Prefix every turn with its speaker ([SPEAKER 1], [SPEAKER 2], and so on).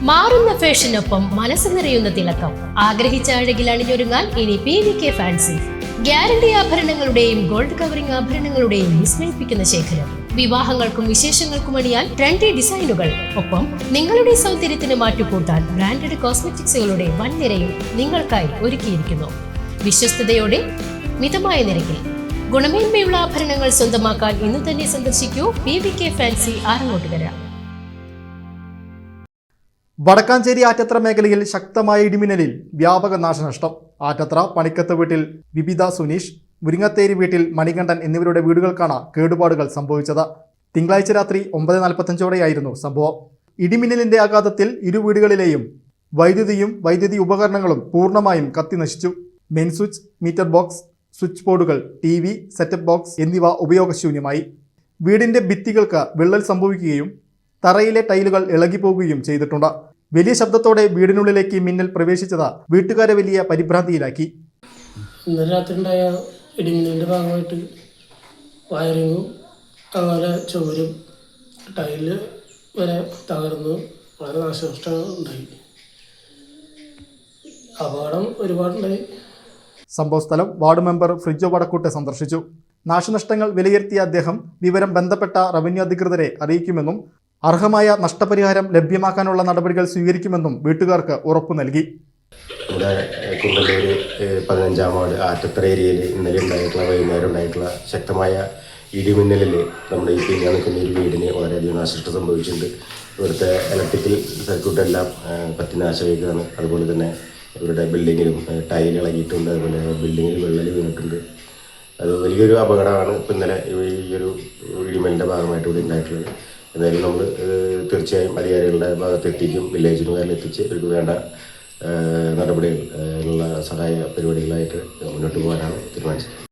[SPEAKER 1] മാറുന്ന ഫാഷനൊപ്പം മനസ്സ് നിറയുന്ന തിളക്കം. ആഗ്രഹിച്ച അഴകിൽ അണിഞ്ഞൊരുങ്ങാൻ ഇനി PVK ഫാൻസി. ഗ്യാരണ്ടി ആഭരണങ്ങളുടെയും ഗോൾഡ് കവറിംഗ് ആഭരണങ്ങളുടെയും വിസ്മയിപ്പിക്കുന്ന ശേഖരം. വിവാഹങ്ങൾക്കും വിശേഷങ്ങൾക്കും അണിയാൻ ട്രെൻഡി ഡിസൈനുകൾ. ഒപ്പം നിങ്ങളുടെ സൗന്ദര്യത്തിന് മാറ്റുകൂട്ടാൻ ബ്രാൻഡഡ് കോസ്മെറ്റിക്സുകളുടെ വൻ നിരയും നിങ്ങൾക്കായി ഒരുക്കിയിരിക്കുന്നു. വിശ്വസ്തയോടെ മിതമായ നിരക്കിൽ ഗുണമേന്മയുള്ള ആഭരണങ്ങൾ സ്വന്തമാക്കാൻ ഇന്ന് തന്നെ സന്ദർശിക്കൂ PVK ഫാൻസി ആറങ്ങോട്ടുകര.
[SPEAKER 2] വടക്കാഞ്ചേരി ആറ്റത്ര മേഖലയിൽ ശക്തമായ ഇടിമിന്നലിൽ വ്യാപക നാശനഷ്ടം. ആറ്റത്ര പണിക്കത്ത് വീട്ടിൽ വിപിത സുനീഷ്, മുരിങ്ങത്തേരി വീട്ടിൽ മണികണ്ഠൻ എന്നിവരുടെ വീടുകൾക്കാണ് കേടുപാടുകൾ സംഭവിച്ചത്. തിങ്കളാഴ്ച രാത്രി 9:45ഓടെയായിരുന്നു സംഭവം. ഇടിമിന്നലിന്റെ ആഘാതത്തിൽ ഇരു വീടുകളിലെയും വൈദ്യുതിയും വൈദ്യുതി ഉപകരണങ്ങളും പൂർണ്ണമായും കത്തിനശിച്ചു. Main switch, meter box, switch ബോർഡുകൾ, TV, സെറ്റപ്പ് ബോക്സ് എന്നിവ ഉപയോഗശൂന്യമായി. വീടിന്റെ ഭിത്തികൾക്ക് വിള്ളൽ സംഭവിക്കുകയും തറയിലെ ടൈലുകൾ ഇളകിപ്പോകുകയും ചെയ്തിട്ടുണ്ട്. വലിയ ശബ്ദത്തോടെ വീടിനുള്ളിലേക്ക് മിന്നൽ പ്രവേശിച്ചത് വീട്ടുകാരെ വലിയ പരിഭ്രാന്തിയിലാക്കി.
[SPEAKER 3] ഇന്നലെ രാത്രി ഉണ്ടായ ഇടിമിന്നലിൻ്റെ ഭാഗമായിട്ട് വയറിങ്ങും അതുപോലെ ചുവരും ടൈല് വരെ തകർന്നു വളരെ നാശനഷ്ടം ഉണ്ടായി. അപകടം ഒരുപാടുണ്ടായി.
[SPEAKER 2] സംഭവസ്ഥലം വാർഡ് മെമ്പർ ഫ്രിജോ വടക്കൂട്ട് സന്ദർശിച്ചു. നാശനഷ്ടങ്ങൾ വിലയിരുത്തിയ അദ്ദേഹം വിവരം ബന്ധപ്പെട്ട റവന്യൂ അധികൃതരെ അറിയിക്കുമെന്നും അർഹമായ നഷ്ടപരിഹാരം ലഭ്യമാക്കാനുള്ള നടപടികൾ സ്വീകരിക്കുമെന്നും വീട്ടുകാർക്ക് ഉറപ്പു നൽകി.
[SPEAKER 4] ഇവിടെ കുണ്ടല്ലൂർ 15-ാം വാർഡ് ആറ്റത്തറ ഏരിയയിൽ ഇന്നലെ ഉണ്ടായിട്ടുള്ള വൈകുന്നേരം ഉണ്ടായിട്ടുള്ള ശക്തമായ ഇടിമിന്നലിൽ നമ്മുടെ ഈ പിന്നാ നിൽക്കുന്ന ഒരു വീടിന് വളരെയധികം നാശനഷ്ടം സംഭവിച്ചിട്ടുണ്ട്. ഇവിടുത്തെ ഇലക്ട്രിക്കൽ സർക്യൂട്ടെല്ലാം കത്തി നാശമായിരിക്കുകയാണ്. അതുപോലെ തന്നെ ഇവരുടെ ബിൽഡിങ്ങിലും ടൈൽ ഇളകിയിട്ടുണ്ട്. അതുപോലെ ബിൽഡിങ്ങിൽ വിള്ളൽ വീണിട്ടുണ്ട്. അത് വലിയൊരു അപകടമാണ് ഇപ്പോൾ ഇന്നലെ ഈ ഒരു ഇടിമിന്നലിൻ്റെ ഭാഗമായിട്ട് ഇവിടെ ഉണ്ടായിട്ടുള്ളത്. എന്തായാലും നമ്മൾ തീർച്ചയായും അധികാരികളുടെ ഭാഗത്തെത്തിക്കും. വില്ലേജിന് എത്തിച്ച് ഇവർക്ക് വേണ്ട നടപടികൾ ഉള്ള സഹായ പരിപാടികളായിട്ട് മുന്നോട്ട് പോകാനാണ് തീരുമാനിച്ചത്.